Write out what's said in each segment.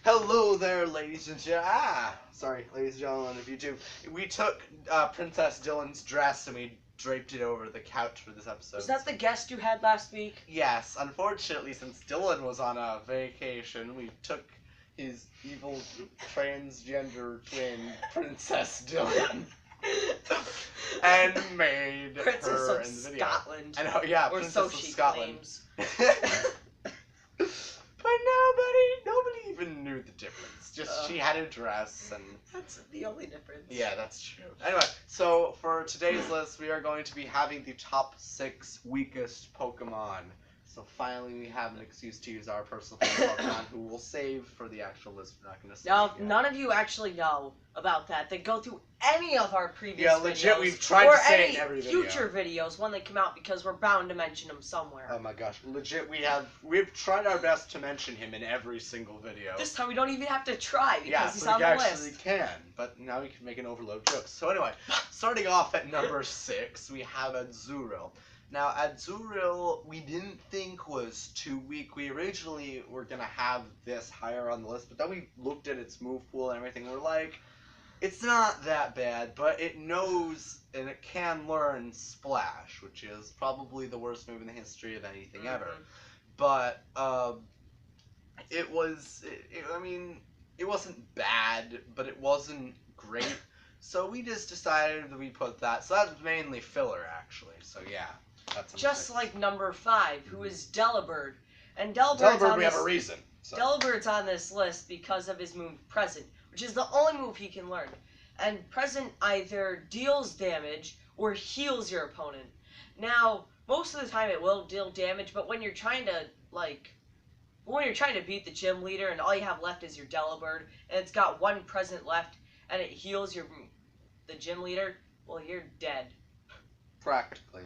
Hello there, ladies and ladies and gentlemen of YouTube. We took Princess Dylan's dress and we draped it over the couch for this episode. Was that the guest you had last week? Yes. Unfortunately, since Dylan was on a vacation, we took his evil transgender twin, Princess Dylan, and made Princess her of in the video. Scotland. I know, yeah, or Princess so of she Scotland. claims. But nobody even knew the difference. Just she had a dress and... That's the only difference. Yeah, that's true. Anyway, so for today's list, we are going to be having the top 6 weakest Pokemon. So finally we have an excuse to use our personal favorite Pokemon, who we'll save for the actual list. We're not going to say Now, it yet. none of you actually know about that. They go through any of our previous Yeah, videos. legit, we've tried to say it in every video. Or any future videos when they come out, because we're bound to mention them somewhere. Oh my gosh, legit, we've tried our best to mention him in every single video. This time we don't even have to try, because he's so on we the actually list. can, but now we can make an overload joke. So anyway, starting off at number 6, we have Azurill. Now, Azurill, we didn't think was too weak. We originally were going to have this higher on the list, but then we looked at its move pool and everything. We're like, it's not that bad, but it knows and it can learn Splash, which is probably the worst move in the history of anything ever. But it wasn't bad, but it wasn't great. So we just decided that we put that. So that's mainly filler, actually. So yeah. Just like number 5, who is Delibird. And Delibird, we have a reason. So. Delibird's on this list because of his move Present, which is the only move he can learn. And Present either deals damage or heals your opponent. Now, most of the time it will deal damage, but when you're trying to, beat the gym leader and all you have left is your Delibird, and it's got 1 Present left, and it heals the gym leader, well, you're dead. Practically.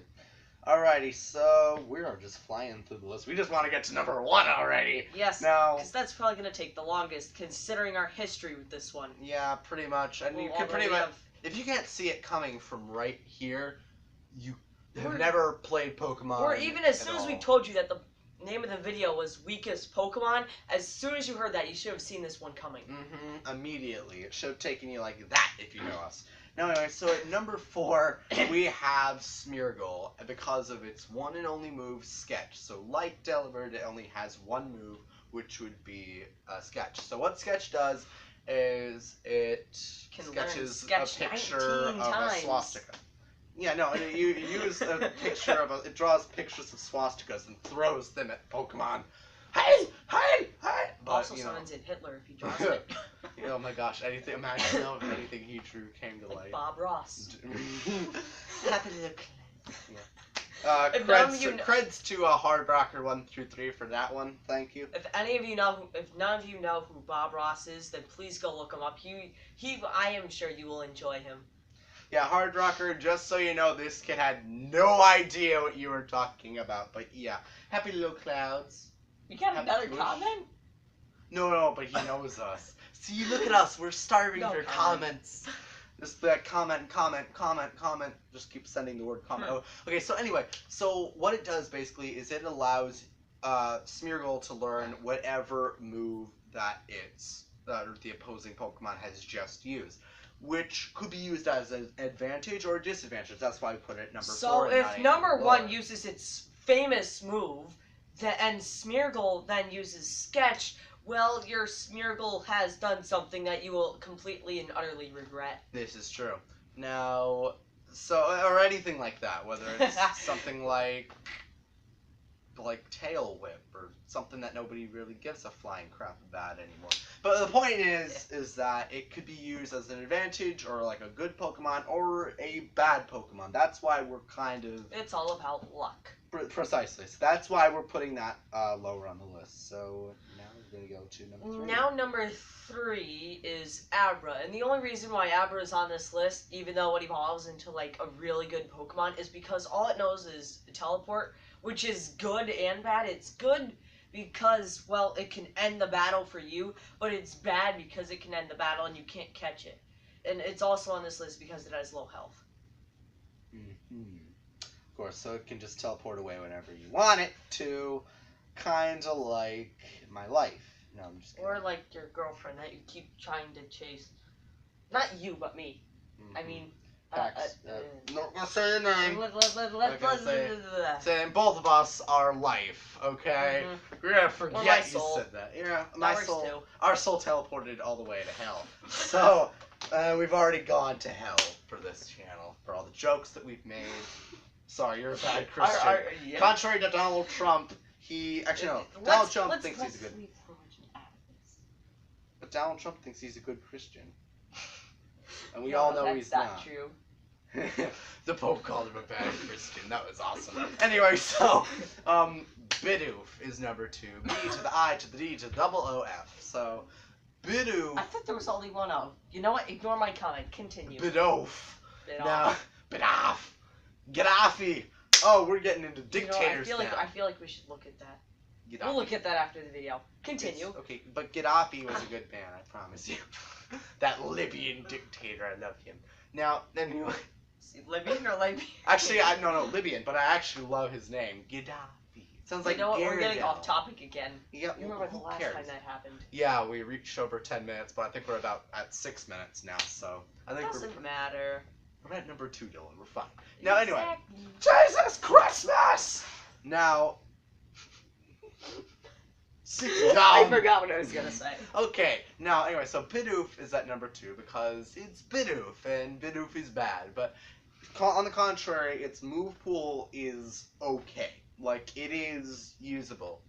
Alrighty, so we are just flying through the list. We just want to get to number 1 already. Yes, now, because that's probably going to take the longest, considering our history with this one. Yeah, pretty much. And you can pretty much, if you can't see it coming from right here, you have never played Pokemon. Or even as soon as we told you that the name of the video was Weakest Pokemon, as soon as you heard that, you should have seen this one coming. Immediately. It should have taken you like that if you know us. Now, anyway, so at number 4, we have Smeargle, because of its one and only move, Sketch. So, like Delibird, it only has 1 move, which would be Sketch. So, what Sketch does is it sketches a picture of a swastika. Yeah, no, you use a picture of it draws pictures of swastikas and throws them at Pokemon. Hey! But, also summons in Hitler if he draws it. Oh my gosh, imagine if anything he drew came to life. Bob Ross. Happy to creds to Hardrocker123 for that one. Thank you. If none of you know who Bob Ross is, then please go look him up. I am sure you will enjoy him. Yeah, Hardrocker, just so you know, this kid had no idea what you were talking about. But yeah, happy little clouds. You got a better comment? No, but he knows us. See, look at us. We're starving for comments. Just like comment. Just keep sending the word comment. Oh, okay, so anyway, so what it does basically is it allows Smeargle to learn whatever move that the opposing Pokemon has just used, which could be used as an advantage or a disadvantage. That's why I put it at number 4. So if number 1 uses its famous move, and Smeargle then uses Sketch, well, your Smeargle has done something that you will completely and utterly regret. This is true. Now, or anything like that, whether it's something like Tail Whip, or something that nobody really gives a flying crap about anymore. But the point is that it could be used as an advantage, or like a good Pokemon, or a bad Pokemon. That's why we're kind of... It's all about luck. Precisely. So that's why we're putting that lower on the list. So now we're going to go to number 3. Now number 3 is Abra. And the only reason why Abra is on this list, even though it evolves into like a really good Pokemon, is because all it knows is Teleport, which is good and bad. It's good because, well, it can end the battle for you, but it's bad because it can end the battle and you can't catch it. And it's also on this list because it has low health. Of course, so it can just teleport away whenever you want it to, kind of like my life. No, I'm just kidding. Or like your girlfriend that you keep trying to chase. Not you, but me. Mhm. I mean, Facts. Not gonna say your name. let's Saying both of us are life, okay? We're gonna Or my forget you soul. said that. Yeah, That my works soul. too. Our soul teleported all the way to hell. So, we've already gone to hell for this channel, for all the jokes that we've made. Sorry, you're a bad Christian. Yeah. Contrary to Donald Trump, Donald Trump thinks he's a good. But Donald Trump thinks he's a good Christian. And we all know he's not. True. The Pope called him a bad Christian. That was awesome. Anyway, so Bidoof is number 2. B to the I to the D to the double O F. So Bidoof. I thought there was only one O. You know what? Ignore my comment. Continue. Bidoof. Now, Bidoof. Gaddafi. Oh, we're getting into dictators now. I feel like we should look at that. We'll look at that after the video. Continue. Okay, but Gaddafi was a good man, I promise you. That Libyan dictator, I love him. Now, anyway. Libyan or Libyan? Actually, no, Libyan, but I actually love his name. Gaddafi. It sounds like we're getting off topic again. Yeah, you remember the last time that happened? Yeah, we reached over 10 minutes, but I think we're about at 6 minutes now, so I think doesn't matter. We're at number 2, Dylan. We're fine. Now, anyway. Jesus Christmas! Now. I forgot what I was gonna say. Okay, now anyway, so Bidoof is at number 2 because it's Bidoof, and Bidoof is bad. But on the contrary, its move pool is okay. Like, it is usable.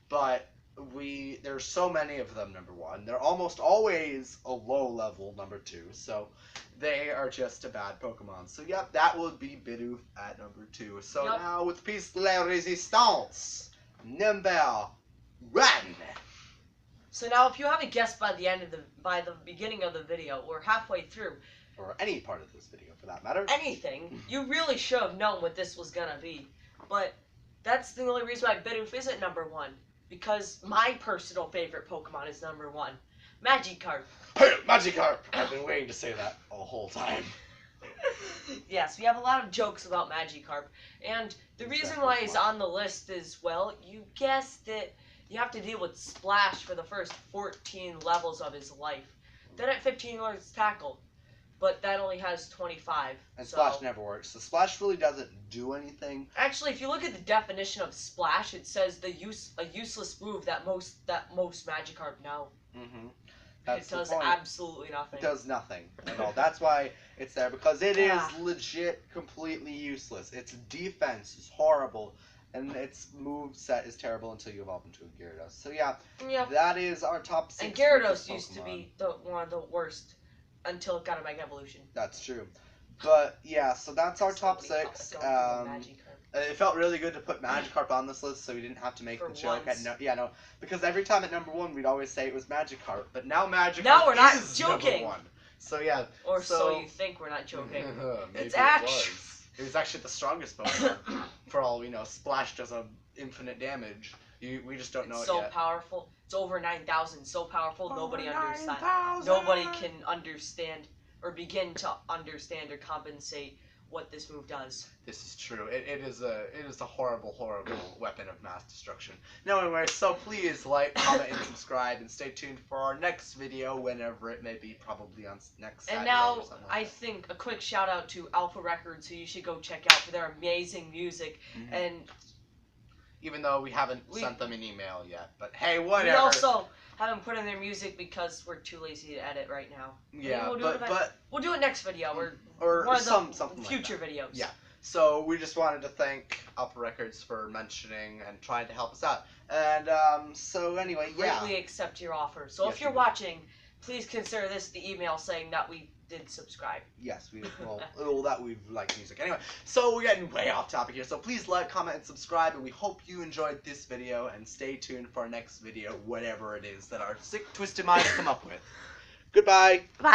But there's so many of them, number 1. They're almost always a low level, number 2. So they are just a bad Pokemon. So yep, that would be Bidoof at number 2. So now with Piece de la Resistance, number 1. So now, if you haven't guessed by the beginning of the video or halfway through, or any part of this video for that matter, anything, you really should have known what this was gonna be. But that's the only reason why Bidoof isn't number 1, because my personal favorite Pokemon is number 1, Magikarp. Hey, Magikarp! I've been waiting to say that the whole time. Yes, we have a lot of jokes about Magikarp, and the reason why he's on the list is, well, you guessed it. You have to deal with Splash for the first 14 levels of his life. Then at 15 he learns Tackle, but that only has 25. And Splash never works. So Splash really doesn't do anything. Actually, if you look at the definition of Splash, it says a useless move that most Magikarp know. Mm-hmm. It does absolutely nothing. It does nothing at all. That's why it's there, because it is legit completely useless. Its defense is horrible. And its move set is terrible until you evolve into a Gyarados. So yeah, that is our top 6. And Gyarados used to be one of the worst until it got a Mega Evolution. That's true. But yeah, so that's our top 6. It felt really good to put Magikarp on this list, so we didn't have to make the joke. Because every time at number 1, we'd always say it was Magikarp, but now Magikarp we're not is joking. number 1. So yeah. Or so you think we're not joking. It's actually. It was actually the strongest Pokemon. For all we know, Splash does infinite damage. We just don't know it yet. It's so powerful. It's over 9,000. So powerful, nobody understands. 9,000! Nobody can understand or begin to understand or compensate what this move does. This is true. It is a horrible, horrible weapon of mass destruction. No, anyway, so please like, comment, and subscribe, and stay tuned for our next video, whenever it may be, probably on next Saturday. And now, or something like I think a quick shout out to Alpha Records, who you should go check out for their amazing music. Mm-hmm. And even though we haven't sent them an email yet, but hey, whatever. We also haven't put in their music because we're too lazy to edit right now. Yeah, we'll do it next video or something future like videos. Yeah. So we just wanted to thank Alpha Records for mentioning and trying to help us out. And so anyway, Greatly accept your offer. So if you're watching, please consider this the email saying that we did subscribe. Yes, that we like music. Anyway, so we're getting way off topic here. So please like, comment, and subscribe, and we hope you enjoyed this video, and stay tuned for our next video, whatever it is that our sick, twisted minds come up with. Goodbye. Bye.